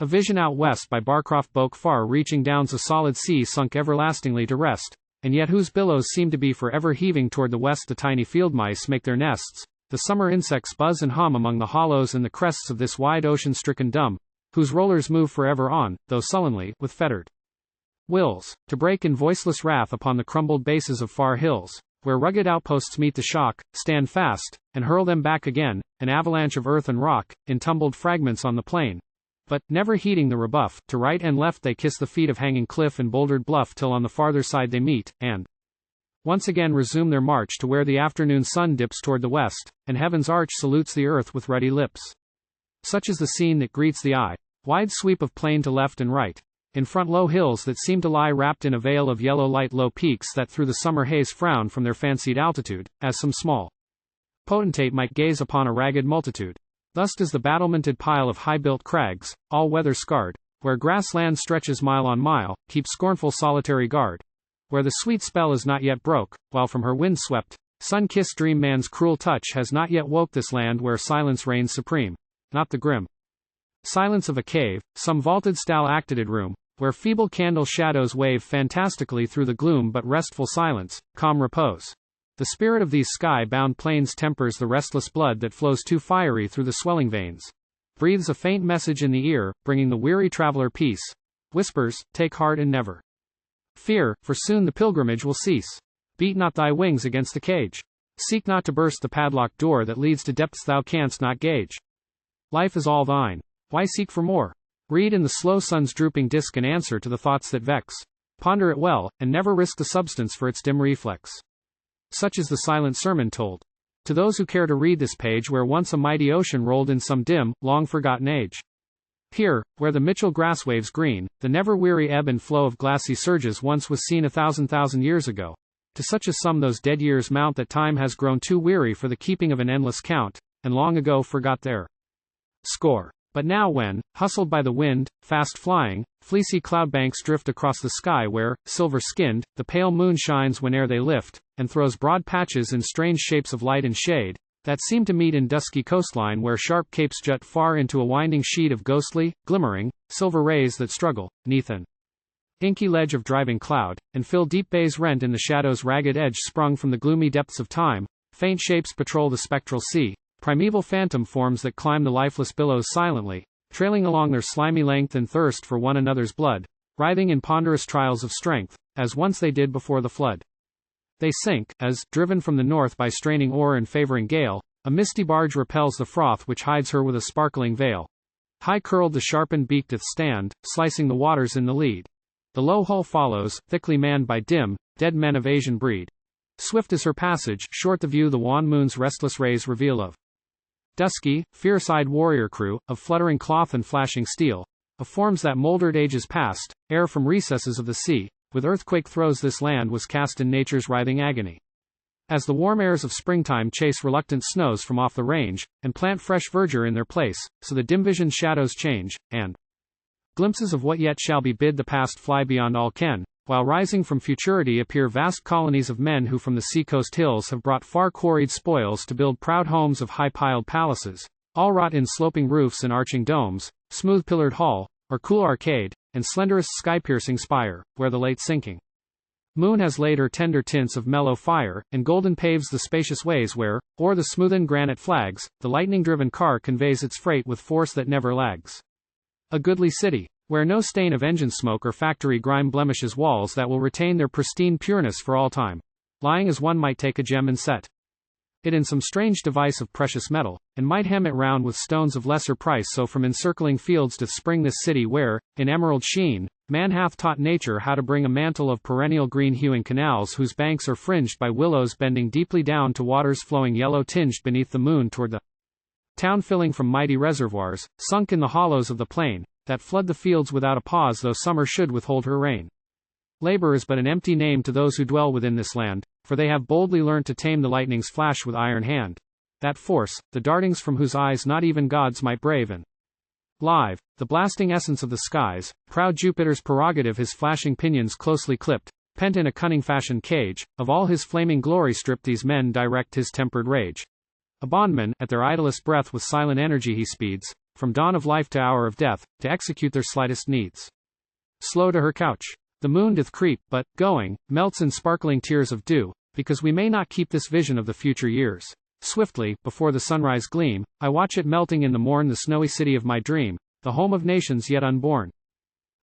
A vision out west by Barcroft, Boake, far-reaching downs a solid sea sunk everlastingly to rest, and yet whose billows seem to be forever heaving toward the west. The tiny fieldmice make their nests, the summer insects buzz and hum among the hollows and the crests of this wide ocean stricken dumb, whose rollers move forever on, though sullenly, with fettered wills, to break in voiceless wrath upon the crumbled bases of far hills, where rugged outposts meet the shock, stand fast, and hurl them back again, an avalanche of earth and rock, in tumbled fragments on the plain. But, never heeding the rebuff, to right and left they kiss the feet of hanging cliff and bouldered bluff till on the farther side they meet, and once again resume their march to where the afternoon sun dips toward the west, and heaven's arch salutes the earth with ruddy lips. Such is the scene that greets the eye. Wide sweep of plain to left and right. In front low hills that seem to lie wrapped in a veil of yellow light, low peaks that through the summer haze frown from their fancied altitude, as some small potentate might gaze upon a ragged multitude. Thus does the battlemented pile of high-built crags, all weather-scarred, where grassland stretches mile on mile, keep scornful solitary guard, where the sweet spell is not yet broke, while from her wind-swept, sun-kissed dream man's cruel touch has not yet woke this land where silence reigns supreme, not the grim silence of a cave, some vaulted stalactited room, where feeble candle shadows wave fantastically through the gloom, but restful silence, calm repose. The spirit of these sky-bound plains tempers the restless blood that flows too fiery through the swelling veins. Breathes a faint message in the ear, bringing the weary traveler peace. Whispers, take heart and never fear, for soon the pilgrimage will cease. Beat not thy wings against the cage. Seek not to burst the padlocked door that leads to depths thou canst not gauge. Life is all thine. Why seek for more? Read in the slow sun's drooping disk an answer to the thoughts that vex. Ponder it well, and never risk the substance for its dim reflex. Such is the silent sermon told to those who care to read this page, where once a mighty ocean rolled in some dim, long-forgotten age. Here, where the Mitchell grass waves green, the never-weary ebb and flow of glassy surges once was seen 1,000 years ago. To such as some those dead years mount that time has grown too weary for the keeping of an endless count, and long ago forgot their score. But now when, hustled by the wind, fast flying, fleecy cloudbanks drift across the sky where, silver-skinned, the pale moon shines whene'er they lift, and throws broad patches in strange shapes of light and shade, that seem to meet in dusky coastline where sharp capes jut far into a winding sheet of ghostly, glimmering, silver rays that struggle, 'neath an inky ledge of driving cloud, and fill deep bays rent in the shadow's ragged edge sprung from the gloomy depths of time. Faint shapes patrol the spectral sea, primeval phantom forms that climb the lifeless billows silently, trailing along their slimy length and thirst for one another's blood, writhing in ponderous trials of strength, as once they did before the flood. They sink, as, driven from the north by straining oar and favoring gale, a misty barge repels the froth which hides her with a sparkling veil. High curled the sharpened beak doth stand, slicing the waters in the lead. The low hull follows, thickly manned by dim, dead men of Asian breed. Swift is her passage, short the view the wan moon's restless rays reveal of dusky, fierce-eyed warrior crew, of fluttering cloth and flashing steel, of forms that mouldered ages past, ere from recesses of the sea, with earthquake throes this land was cast in nature's writhing agony. As the warm airs of springtime chase reluctant snows from off the range, and plant fresh verdure in their place, so the dim-visioned shadows change, and glimpses of what yet shall be bid the past fly beyond all ken, while rising from futurity appear vast colonies of men who from the seacoast hills have brought far quarried spoils to build proud homes of high-piled palaces, all wrought in sloping roofs and arching domes, smooth-pillared hall, or cool arcade, and slenderest sky-piercing spire, where the late sinking moon has laid her tender tints of mellow fire, and golden paves the spacious ways where, o'er the smoothened granite flags, the lightning-driven car conveys its freight with force that never lags. A goodly city, where no stain of engine smoke or factory grime blemishes walls that will retain their pristine pureness for all time, lying as one might take a gem and set it in some strange device of precious metal, and might hem it round with stones of lesser price. So from encircling fields doth spring this city where, in emerald sheen, man hath taught nature how to bring a mantle of perennial green hueing canals whose banks are fringed by willows bending deeply down to waters flowing yellow-tinged beneath the moon toward the town, filling from mighty reservoirs, sunk in the hollows of the plain, that flood the fields without a pause though summer should withhold her rain. Labor is but an empty name to those who dwell within this land, for they have boldly learnt to tame the lightning's flash with iron hand. That force, the dartings from whose eyes not even gods might brave and live, the blasting essence of the skies, proud Jupiter's prerogative, his flashing pinions closely clipped, pent in a cunning-fashioned cage, of all his flaming glory stripped these men direct his tempered rage. A bondman, at their idlest breath with silent energy he speeds, from dawn of life to hour of death, to execute their slightest needs. Slow to her couch. The moon doth creep, but, going, melts in sparkling tears of dew, because we may not keep this vision of the future years. Swiftly, before the sunrise gleam, I watch it melting in the morn, the snowy city of my dream, the home of nations yet unborn.